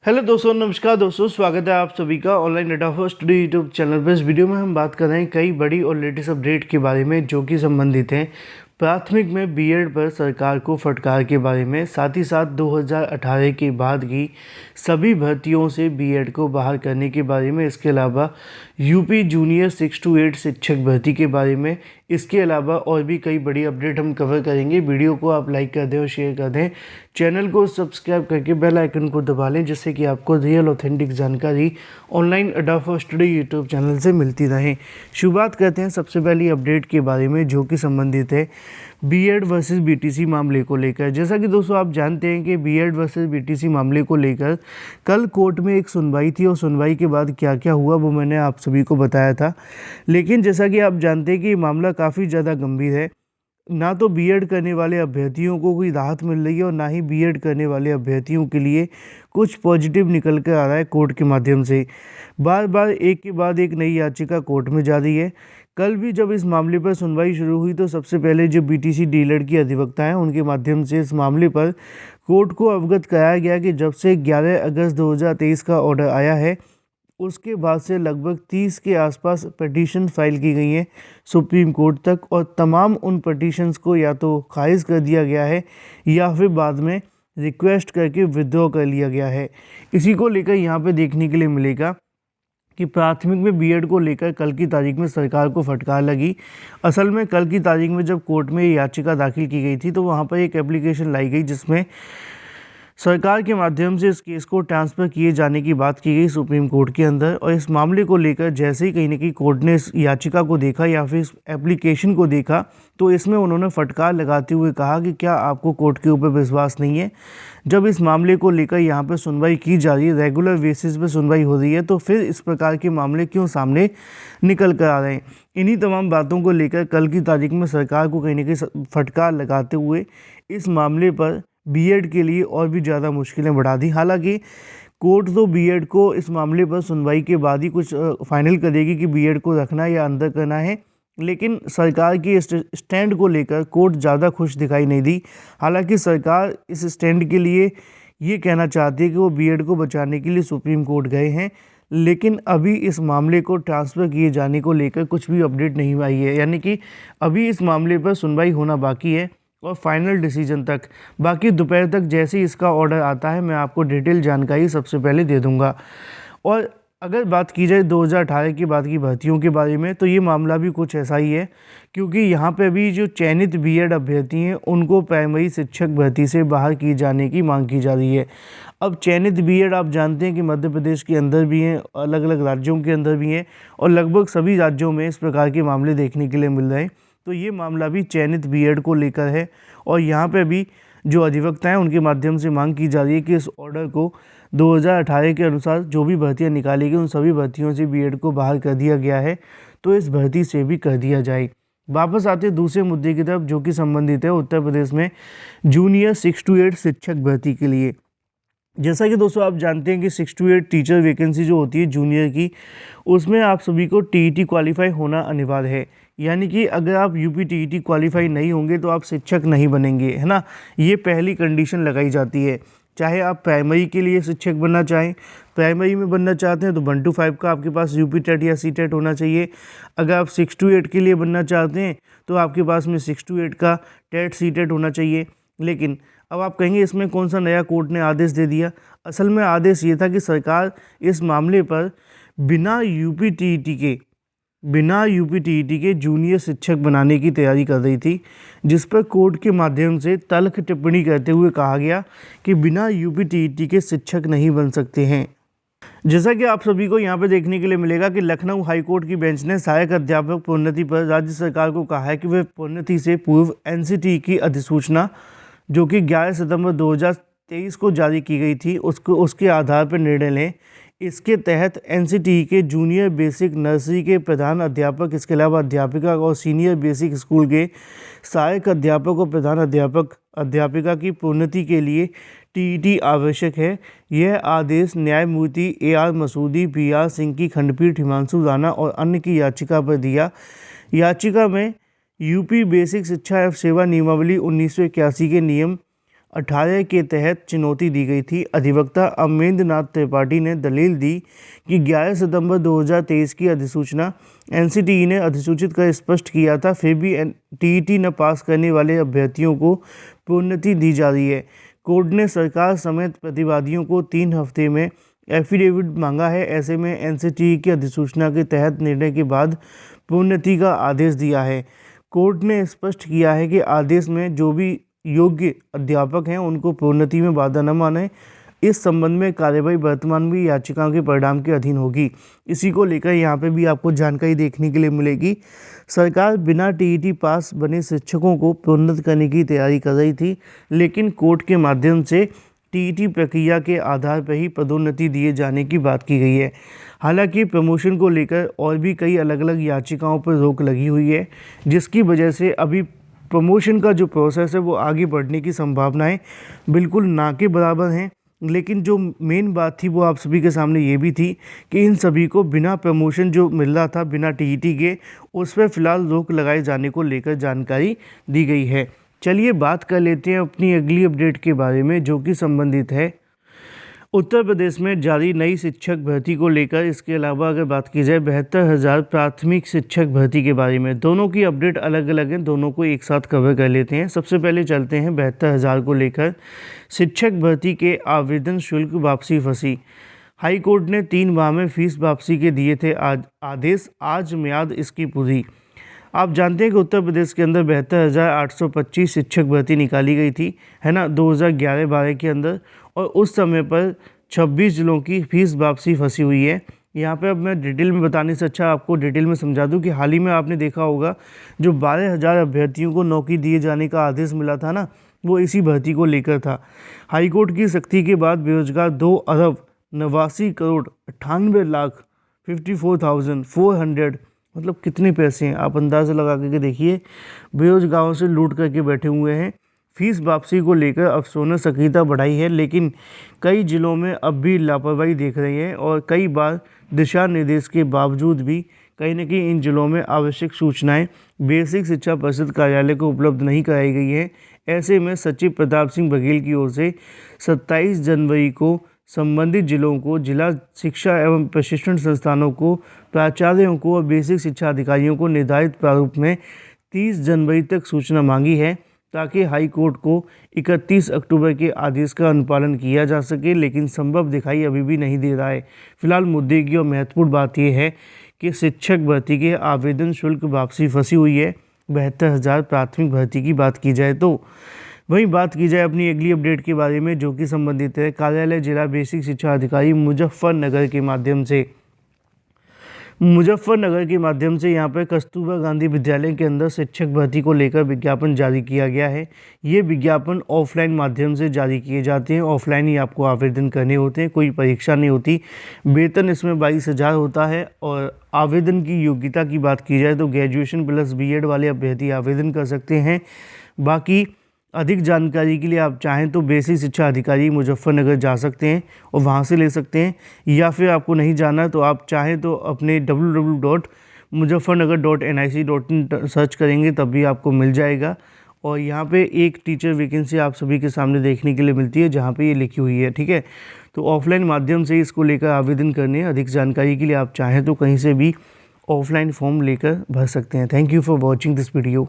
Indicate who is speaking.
Speaker 1: Hello दोस्तों, नमस्कार दोस्तों। स्वागत है आप सभी का online data for study YouTube channel पर। इस वीडियो में हम बात कर रहे हैं कई बड़ी और लेटेस्ट अपडेट के बारे में जो कि संबंधित हैं प्राथमिक में बीएड पर सरकार को फटकार के बारे में, साथ ही साथ 2018 के बाद की सभी भर्तियों से बीएड को बाहर करने के बारे में, इसके अलावा यूपी जूनियर 6 to 8 शिक्षक भर्ती के बारे में, इसके अलावा और भी कई बड़ी अपडेट हम कवर करेंगे। वीडियो को आप लाइक कर दें और शेयर कर दें, चैनल को सब्सक्राइब करके बेल आइकन को दबा लें, जिससे कि आपको रियल ऑथेंटिक जानकारी online data for study YouTube channel से मिलती रहे। शुरुआत करते हैं सबसे पहली अपडेट के बारे में जो कि संबंधित है बीएड वर्सेस बीटीसी मामले को लेकर। जैसा कि दोस्तों आप जानते हैं कि बीएड वर्सेस बीटीसी मामले को लेकर कल कोर्ट में एक सुनवाई थी और सुनवाई के बाद क्या क्या हुआ वो मैंने आप सभी को बताया था। लेकिन जैसा कि आप जानते हैं कि ये मामला काफ़ी ज़्यादा गंभीर है। ना तो बीएड करने वाले अभ्यर्थियों को कोई राहत मिल रही है और ना ही बीएड करने वाले अभ्यर्थियों के लिए कुछ पॉजिटिव निकल कर आ रहा है कोर्ट के माध्यम से। बार बार एक के बाद एक नई याचिका कोर्ट में जा रही है। कल भी जब इस मामले पर सुनवाई शुरू हुई तो सबसे पहले जो बीटीसी डीलर की अधिवक्ता हैं उनके माध्यम से इस मामले पर कोर्ट को अवगत कराया गया कि जब से 11 अगस्त 2023 का ऑर्डर आया है उसके बाद से लगभग 30 के आसपास पटिशन फाइल की गई हैं सुप्रीम कोर्ट तक, और तमाम उन पटिशन्स को या तो खारिज कर दिया गया है या फिर बाद में रिक्वेस्ट करके विथड्रॉ कर लिया गया है। इसी को लेकर यहाँ पे देखने के लिए मिलेगा कि प्राथमिक में बीएड को लेकर कल की तारीख में सरकार को फटकार लगी। असल में कल की तारीख में जब कोर्ट में याचिका दाखिल की गई थी तो वहाँ पर एक एप्लीकेशन लाई गई जिसमें सरकार के माध्यम से इस केस को ट्रांसफ़र किए जाने की बात की गई सुप्रीम कोर्ट के अंदर। और इस मामले को लेकर जैसे ही कहीं ना कहीं कोर्ट ने इस याचिका को देखा या फिर इस एप्लीकेशन को देखा तो इसमें उन्होंने फटकार लगाते हुए कहा कि क्या आपको कोर्ट के ऊपर विश्वास नहीं है? जब इस मामले को लेकर यहाँ पर सुनवाई की जा रही है, रेगुलर बेसिस पर सुनवाई हो रही है, तो फिर इस प्रकार के मामले क्यों सामने निकल कर आ रहे हैं? इन्हीं तमाम बातों को लेकर कल की तारीख में सरकार को कहीं ना कहीं फटकार लगाते हुए इस मामले पर बीएड के लिए और भी ज़्यादा मुश्किलें बढ़ा दी। हालांकि कोर्ट तो बीएड को इस मामले पर सुनवाई के बाद ही कुछ फाइनल करेगी कि बीएड को रखना या अंदर करना है, लेकिन सरकार की इस स्टैंड को लेकर कोर्ट ज़्यादा खुश दिखाई नहीं दी। हालांकि सरकार इस स्टैंड के लिए ये कहना चाहती है कि वो बीएड को बचाने के लिए सुप्रीम कोर्ट गए हैं, लेकिन अभी इस मामले को ट्रांसफ़र किए जाने को लेकर कुछ भी अपडेट नहीं आई है। यानी कि अभी इस मामले पर सुनवाई होना बाकी है और फाइनल डिसीजन तक बाकी। दोपहर तक जैसे ही इसका ऑर्डर आता है मैं आपको डिटेल जानकारी सबसे पहले दे दूंगा। और अगर बात की जाए 2018 के बाद की भर्तियों के बारे में तो ये मामला भी कुछ ऐसा ही है, क्योंकि यहाँ पे अभी जो चयनित बीएड अभ्यर्थी हैं उनको प्राइमरी शिक्षक भर्ती से बाहर किए जाने की मांग की जा रही है। अब चयनित बीएड आप जानते हैं कि मध्य प्रदेश के अंदर भी हैं, अलग अलग राज्यों के अंदर भी हैं, और लगभग सभी राज्यों में इस प्रकार के मामले देखने के लिए मिल रहे हैं। तो ये मामला भी चयनित बीएड को लेकर है और यहाँ पे भी जो अधिवक्ता हैं उनके माध्यम से मांग की जा रही है कि इस ऑर्डर को 2018 के अनुसार जो भी भर्तियाँ निकाली गई उन सभी भर्तियों से बीएड को बाहर कर दिया गया है, तो इस भर्ती से भी कर दिया जाए। वापस आते हैं दूसरे मुद्दे की तरफ जो कि संबंधित है उत्तर प्रदेश में जूनियर 6 to 8 शिक्षक भर्ती के लिए। जैसा कि दोस्तों आप जानते हैं कि 6 to 8 टीचर वैकेंसी जो होती है जूनियर की, उसमें आप सभी को टीईटी क्वालिफाई होना अनिवार्य है। यानी कि अगर आप यूपी टीईटी क्वालिफाई नहीं होंगे तो आप शिक्षक नहीं बनेंगे, है ना। ये पहली कंडीशन लगाई जाती है। चाहे आप प्राइमरी के लिए शिक्षक बनना चाहें, प्राइमरी में बनना चाहते हैं तो 1 to 5 का आपके पास यूपी टेट या सी टेट होना चाहिए। अगर आप 6 to 8 के लिए बनना चाहते हैं तो आपके पास में 6 to 8 का टेट सी टेट होना चाहिए। लेकिन अब आप कहेंगे इसमें कौन सा नया कोर्ट ने आदेश दे दिया? असल में आदेश ये था कि सरकार इस मामले पर बिना यूपी टीईटी के जूनियर शिक्षक बनाने की तैयारी कर रही थी, जिस पर कोर्ट के माध्यम से तल्ख टिप्पणी करते हुए कहा गया कि बिना यूपी टीईटी के शिक्षक नहीं बन सकते हैं। जैसा कि आप सभी को यहाँ पे देखने के लिए मिलेगा कि लखनऊ हाईकोर्ट की बेंच ने सहायक अध्यापक प्रोन्नति पर राज्य सरकार को कहा है कि वह प्रोन्नति से पूर्व एनसीटी की अधिसूचना जो कि 11 सितंबर 2023 को जारी की गई थी उसके आधार पर निर्णय लें। इसके तहत एनसीटी के जूनियर बेसिक नर्सरी के प्रधान अध्यापक, इसके अलावा अध्यापिका और सीनियर बेसिक स्कूल के सहायक अध्यापक और प्रधान अध्यापिका की प्रोन्नति के लिए टीईटी आवश्यक है। यह आदेश न्यायमूर्ति AR मसूदी, BR सिंह की खंडपीठ, हिमांशु राणा और अन्य की याचिका पर दिया। याचिका में यूपी बेसिक शिक्षा एवं सेवा नियमावली 1981 के नियम 18 के तहत चुनौती दी गई थी। अधिवक्ता अमरेंद्र नाथ त्रिपाठी ने दलील दी कि 11 सितंबर 2023 की अधिसूचना एनसीटीई ने अधिसूचित कर स्पष्ट किया था, फिर भी टीईटी न पास करने वाले अभ्यर्थियों को प्रोन्नति दी जा रही है। कोर्ट ने सरकार समेत प्रतिवादियों को 3 हफ्ते में एफिडेविट मांगा है। ऐसे में एनसीटीई की अधिसूचना के तहत निर्णय के बाद प्रोन्नति का आदेश दिया है। कोर्ट ने स्पष्ट किया है कि आदेश में जो भी योग्य अध्यापक हैं उनको प्रोन्नति में बाधा न माने। इस संबंध में कार्यवाही वर्तमान में याचिकाओं के परिणाम के अधीन होगी। इसी को लेकर यहाँ पे भी आपको जानकारी देखने के लिए मिलेगी। सरकार बिना टीईटी पास बने शिक्षकों को प्रोन्नत करने की तैयारी कर रही थी, लेकिन कोर्ट के माध्यम से टीईटी प्रक्रिया के आधार पर ही पदोन्नति दिए जाने की बात की गई है। हालांकि प्रमोशन को लेकर और भी कई अलग अलग याचिकाओं पर रोक लगी हुई है, जिसकी वजह से अभी प्रमोशन का जो प्रोसेस है वो आगे बढ़ने की संभावनाएं बिल्कुल ना के बराबर हैं। लेकिन जो मेन बात थी वो आप सभी के सामने ये भी थी कि इन सभी को बिना प्रमोशन जो मिल रहा था बिना टीईटी के, उस पर फिलहाल रोक लगाए जाने को लेकर जानकारी दी गई है। चलिए बात कर लेते हैं अपनी अगली अपडेट के बारे में, जो कि संबंधित है उत्तर प्रदेश में जारी नई शिक्षक भर्ती को लेकर। इसके अलावा अगर बात की जाए 72,000 प्राथमिक शिक्षक भर्ती के बारे में, दोनों की अपडेट अलग अलग हैं, दोनों को एक साथ कवर कर लेते हैं। सबसे पहले चलते हैं 72,000 को लेकर। शिक्षक भर्ती के आवेदन शुल्क वापसी फंसी। हाई कोर्ट ने 3 माह में फीस वापसी के दिए थे आदेश, आज मियाद इसकी पूरी। आप जानते हैं कि उत्तर प्रदेश के अंदर 72,825 शिक्षक भर्ती निकाली गई थी, है ना, 2011-12 के अंदर, और उस समय पर 26 जिलों की फीस वापसी फंसी हुई है। यहाँ पे अब मैं डिटेल में बताने से अच्छा आपको डिटेल में समझा दूं कि हाल ही में आपने देखा होगा जो 12,000 अभ्यर्थियों को नौकरी दिए जाने का आदेश मिला था ना, वो इसी भर्ती को लेकर था। हाईकोर्ट की सख्ती के बाद बेरोजगार 2 अरब 89 करोड़ 98 लाख 54,400, मतलब कितने पैसे हैं आप अंदाज़ा लगा करके देखिए, बेरोजगारों से लूट करके बैठे हुए हैं। फीस वापसी को लेकर अफसोस ने सक्रियता बढ़ाई है, लेकिन कई जिलों में अब भी लापरवाही देख रही है और कई बार दिशा निर्देश के बावजूद भी कहीं न कहीं इन जिलों में आवश्यक सूचनाएं बेसिक शिक्षा परिषद कार्यालय को उपलब्ध नहीं कराई गई है। ऐसे में सचिव प्रताप सिंह बघेल की ओर से 27 जनवरी को संबंधित जिलों को, जिला शिक्षा एवं प्रशिक्षण संस्थानों को, प्राचार्यों को और बेसिक शिक्षा अधिकारियों को निर्धारित प्रारूप में 30 जनवरी तक सूचना मांगी है, ताकि हाई कोर्ट को 31 अक्टूबर के आदेश का अनुपालन किया जा सके, लेकिन संभव दिखाई अभी भी नहीं दे रहा है। फिलहाल मुद्दे की और महत्वपूर्ण बात यह है कि शिक्षक भर्ती के आवेदन शुल्क वापसी फंसी हुई है। 72,000 प्राथमिक भर्ती की बात की जाए तो। वहीं बात की जाए अपनी अगली अपडेट के बारे में, जो कि संबंधित है कार्यालय जिला बेसिक शिक्षा अधिकारी मुजफ्फरनगर के माध्यम से। मुजफ्फरनगर के माध्यम से यहाँ पर कस्तूरबा गांधी विद्यालय के अंदर शिक्षक भर्ती को लेकर विज्ञापन जारी किया गया है। ये विज्ञापन ऑफलाइन माध्यम से जारी किए जाते हैं, ऑफलाइन ही आपको आवेदन करने होते हैं, कोई परीक्षा नहीं होती। वेतन इसमें 22,000 होता है और आवेदन की योग्यता की बात की जाए तो ग्रेजुएशन प्लस बीएड वाले अभ्यर्थी आवेदन कर सकते हैं। बाकी अधिक जानकारी के लिए आप चाहें तो बेसिक शिक्षा अधिकारी मुजफ्फरनगर जा सकते हैं और वहां से ले सकते हैं, या फिर आपको नहीं जाना तो आप चाहें तो अपने www.muzaffarnagar.nic.in सर्च करेंगे तब भी आपको मिल जाएगा। और यहाँ पे एक टीचर वैकेंसी आप सभी के सामने देखने के लिए मिलती है, जहाँ पे ये लिखी हुई है, ठीक है। तो ऑफलाइन माध्यम से इसको लेकर आवेदन करने, अधिक जानकारी के लिए आप चाहें तो कहीं से भी ऑफलाइन फॉर्म लेकर भर सकते हैं। Thank you for watching this video.